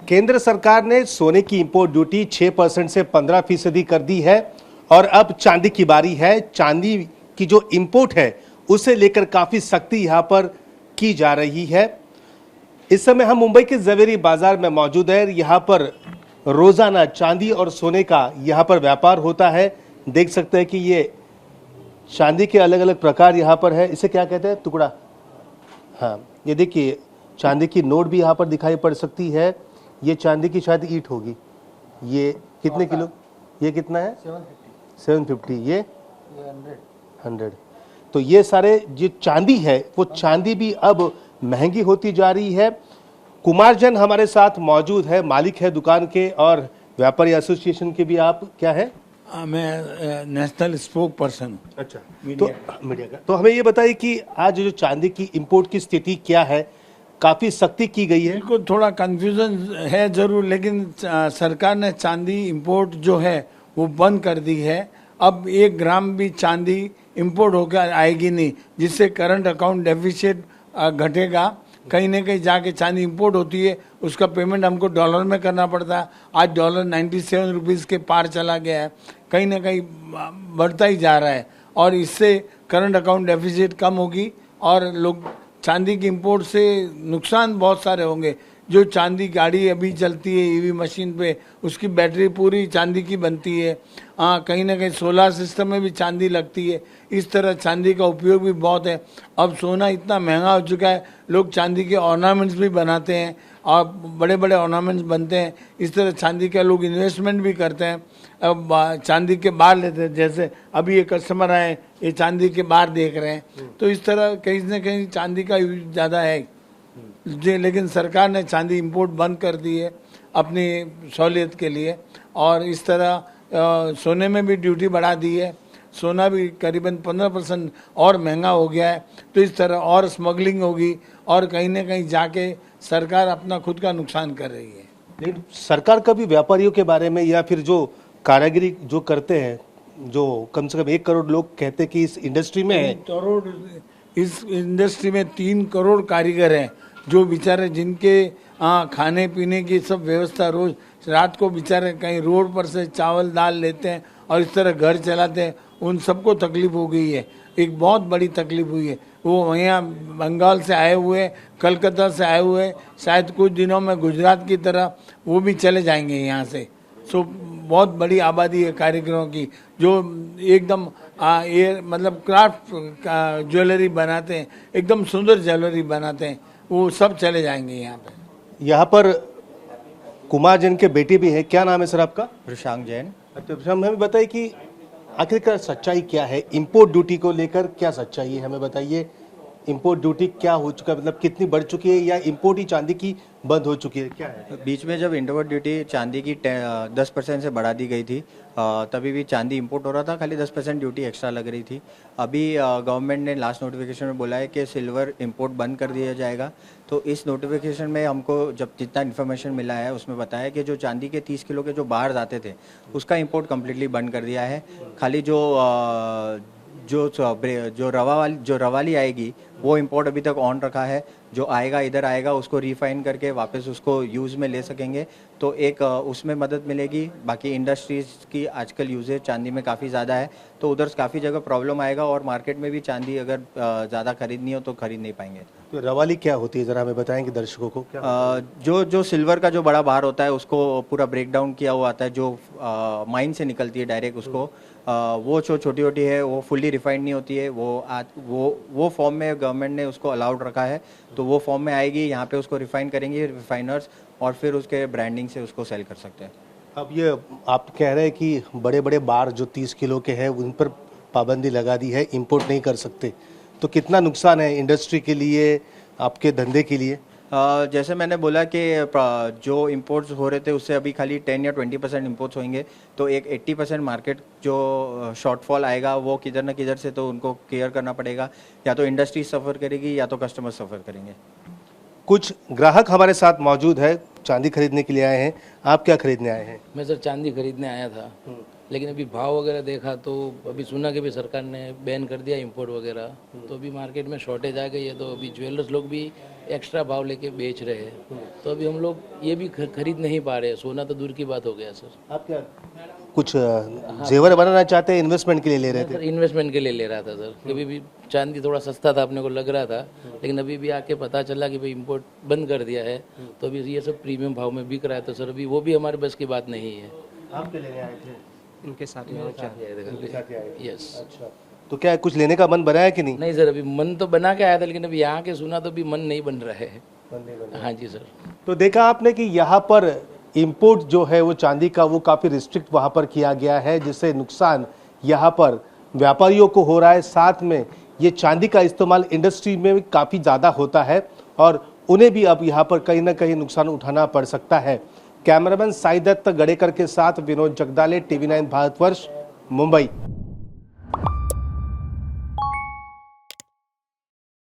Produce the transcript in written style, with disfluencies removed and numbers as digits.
केंद्र सरकार ने सोने की इंपोर्ट ड्यूटी 6% से 15% कर दी है और अब चांदी की बारी है। चांदी की जो इंपोर्ट है उसे लेकर काफी सख्ती यहां पर की जा रही है। इस समय हम मुंबई के जवेरी बाजार में मौजूद है। यहां पर रोजाना चांदी और सोने का यहां पर व्यापार होता है। देख सकते हैं कि ये चांदी के अलग अलग प्रकार यहां पर है। इसे क्या कहते हैं? टुकड़ा। हाँ, ये देखिए चांदी की नोट भी यहां पर दिखाई पड़ सकती है। ये चांदी की शायद ईंट होगी। ये कितने किलो? ये कितना है? 750। ये 100। तो ये सारे जो चांदी है वो चांदी भी अब महंगी होती जा रही है। कुमार जैन हमारे साथ मौजूद है, मालिक है दुकान के और व्यापारी एसोसिएशन के भी। आप क्या है? मैं नेशनल स्पोक पर्सन हूँ। अच्छा, तो मीडिया का। तो हमें ये बताइए कि आज जो चांदी की इंपोर्ट की स्थिति क्या है? काफी सख्ती की गई है। बिल्कुल, थोड़ा कंफ्यूजन है जरूर, लेकिन सरकार ने चांदी इंपोर्ट जो है वो बंद कर दी है। अब 1 ग्राम भी चांदी इंपोर्ट होकर आएगी नहीं, जिससे करंट अकाउंट डेफिसिट घटेगा। कहीं ना कहीं जाके चांदी इंपोर्ट होती है, उसका पेमेंट हमको डॉलर में करना पड़ता है। आज डॉलर 97 रुपीज़ के पार चला गया है, कहीं ना कहीं बढ़ता ही जा रहा है और इससे करंट अकाउंट डेफिसिट कम होगी और लोग चांदी की इंपोर्ट से नुकसान बहुत सारे होंगे। जो चांदी गाड़ी अभी चलती है ईवी मशीन पे, उसकी बैटरी पूरी चांदी की बनती है। कहीं ना कहीं सोलर सिस्टम में भी चांदी लगती है। इस तरह चांदी का उपयोग भी बहुत है। अब सोना इतना महंगा हो चुका है, लोग चांदी के ऑर्नामेंट्स भी बनाते हैं और बड़े बड़े ऑर्नामेंट्स बनते हैं। इस तरह चांदी का लोग इन्वेस्टमेंट भी करते हैं। अब चांदी के बार लेते हैं, जैसे अभी ये कस्टमर आए, ये चांदी के बार देख रहे हैं। तो इस तरह कहीं ना कहीं चांदी का यूज ज़्यादा है जी। लेकिन सरकार ने चांदी इंपोर्ट बंद कर दी है अपनी सहूलियत के लिए और इस तरह सोने में भी ड्यूटी बढ़ा दी है। सोना भी करीबन 15% और महंगा हो गया है। तो इस तरह और स्मगलिंग होगी और कहीं ना कहीं जाके सरकार अपना खुद का नुकसान कर रही है। लेकिन सरकार का भी व्यापारियों के बारे में या फिर जो कारीगरी जो करते हैं, जो कम से कम 1 करोड़ लोग कहते हैं कि इस इंडस्ट्री में है। इस इंडस्ट्री में 3 करोड़ कारीगर हैं जो बेचारे जिनके खाने पीने की सब व्यवस्था रोज रात को बेचारे कहीं रोड पर से चावल दाल लेते हैं और इस तरह घर चलाते हैं। उन सबको तकलीफ हो गई है, एक बहुत बड़ी तकलीफ हुई है। वो यहाँ बंगाल से आए हुए, कलकत्ता से आए हुए, शायद कुछ दिनों में गुजरात की तरह वो भी चले जाएंगे यहाँ से। सो बहुत बड़ी आबादी है कारीगरों की जो एकदम ये मतलब क्राफ्ट ज्वेलरी बनाते हैं, एकदम सुंदर ज्वेलरी बनाते हैं। वो सब चले जाएंगे यहाँ पे। यहाँ पर कुमार जैन के बेटे भी हैं। क्या नाम है सर आपका? प्रशांत जैन। अच्छा, हमें बताइए कि आखिरकार सच्चाई क्या है इंपोर्ट ड्यूटी को लेकर? क्या सच्चाई है हमें बताइए। इंपोर्ट ड्यूटी क्या हो चुका है, मतलब कितनी बढ़ चुकी है या इंपोर्ट ही चांदी की बंद हो चुकी है? क्या है? बीच में जब इंपोर्ट ड्यूटी चांदी की 10% से बढ़ा दी गई थी, तभी भी चांदी इंपोर्ट हो रहा था, खाली 10% ड्यूटी एक्स्ट्रा लग रही थी। अभी गवर्नमेंट ने लास्ट नोटिफिकेशन में बोला है कि सिल्वर इंपोर्ट बंद कर दिया जाएगा। तो इस नोटिफिकेशन में हमको जब जितना इन्फॉर्मेशन मिला है उसमें बताया कि जो चांदी के 30 किलो के जो बाहर आते थे उसका इंपोर्ट कम्प्लीटली बंद कर दिया है। खाली जो रवाली आएगी वो इंपोर्ट अभी तक ऑन रखा है। जो आएगा इधर आएगा उसको रिफाइन करके वापस उसको यूज़ में ले सकेंगे, तो एक उसमें मदद मिलेगी। बाकी इंडस्ट्रीज़ की आजकल यूजेज चांदी में काफ़ी ज़्यादा है, तो उधर काफ़ी जगह प्रॉब्लम आएगा और मार्केट में भी चांदी अगर ज़्यादा खरीदनी हो तो खरीद नहीं पाएंगे। तो रवाली क्या होती है, ज़रा हमें बताएंगे दर्शकों को। जो सिल्वर का जो बड़ा बार होता है उसको पूरा ब्रेक डाउन किया हुआ आता है, जो माइन से निकलती है डायरेक्ट उसको, वो जो छोटी छोटी है वो फुल्ली रिफाइंड नहीं होती है। वो फॉर्म में गवर्नमेंट ने उसको अलाउड रखा है, तो वो फॉर्म में आएगी। यहाँ पे उसको रिफाइन करेंगे रिफाइनर्स और फिर उसके ब्रांडिंग से उसको सेल कर सकते हैं। अब ये आप कह रहे हैं कि बड़े बड़े बार जो 30 किलो के हैं उन पर पाबंदी लगा दी है, इंपोर्ट नहीं कर सकते, तो कितना नुकसान है इंडस्ट्री के लिए, आपके धंधे के लिए? जैसे मैंने बोला कि जो इंपोर्ट्स हो रहे थे उससे अभी खाली 10 या 20% इंपोर्ट्स होंगे, तो एक 80% मार्केट जो शॉर्टफॉल आएगा वो किधर ना किधर से तो उनको केयर करना पड़ेगा। या तो इंडस्ट्री सफ़र करेगी या तो कस्टमर सफ़र करेंगे। कुछ ग्राहक हमारे साथ मौजूद है, चांदी खरीदने के लिए आए हैं। आप क्या खरीदने आए हैं? मैं सर चांदी खरीदने आया था। लेकिन अभी भाव वगैरह देखा तो अभी सुना कि भी सरकार ने बैन कर दिया इंपोर्ट वगैरह, तो अभी मार्केट में शॉर्टेज आ गई है, तो अभी ज्वेलर्स लोग भी एक्स्ट्रा भाव लेके बेच रहे हैं, तो अभी हम लोग ये भी खरीद नहीं पा रहे हैं। सोना तो दूर की बात हो गया सर। आप क्या कुछ जेवर बनाना चाहते हैं, इन्वेस्टमेंट के लिए ले रहे थे? सर इन्वेस्टमेंट के लिए ले रहा था सर, कभी भी चांदी थोड़ा सस्ता था अपने को लग रहा था, लेकिन अभी भी आके पता चला कि भाई इंपोर्ट बंद कर दिया है, तो अभी ये सब प्रीमियम भाव में बिक रहा है, तो सर अभी वो भी हमारे बस की बात नहीं है। आप क्या लेने आए थे? इनके साथ में यस। अच्छा, तो क्या कुछ लेने का मन बना है कि नहीं? नहीं सर, अभी मन तो बना के आया था, लेकिन अभी यहाँ के सुना तो अभी मन नहीं बन रहा है। हाँ जी सर। तो देखा आपने कि यहाँ पर इंपोर्ट जो है वो चांदी का वो काफ़ी रिस्ट्रिक्ट वहाँ पर किया गया है, जिससे नुकसान यहाँ पर व्यापारियों को हो रहा है। साथ में ये चांदी का इस्तेमाल इंडस्ट्री में भी काफ़ी ज़्यादा होता है और उन्हें भी अब यहाँ पर कहीं ना कहीं नुकसान उठाना पड़ सकता है। कैमरामैन साई दत्त गड़ेकर के साथ विनोद जगदाले, TV9 भारतवर्ष, मुंबई।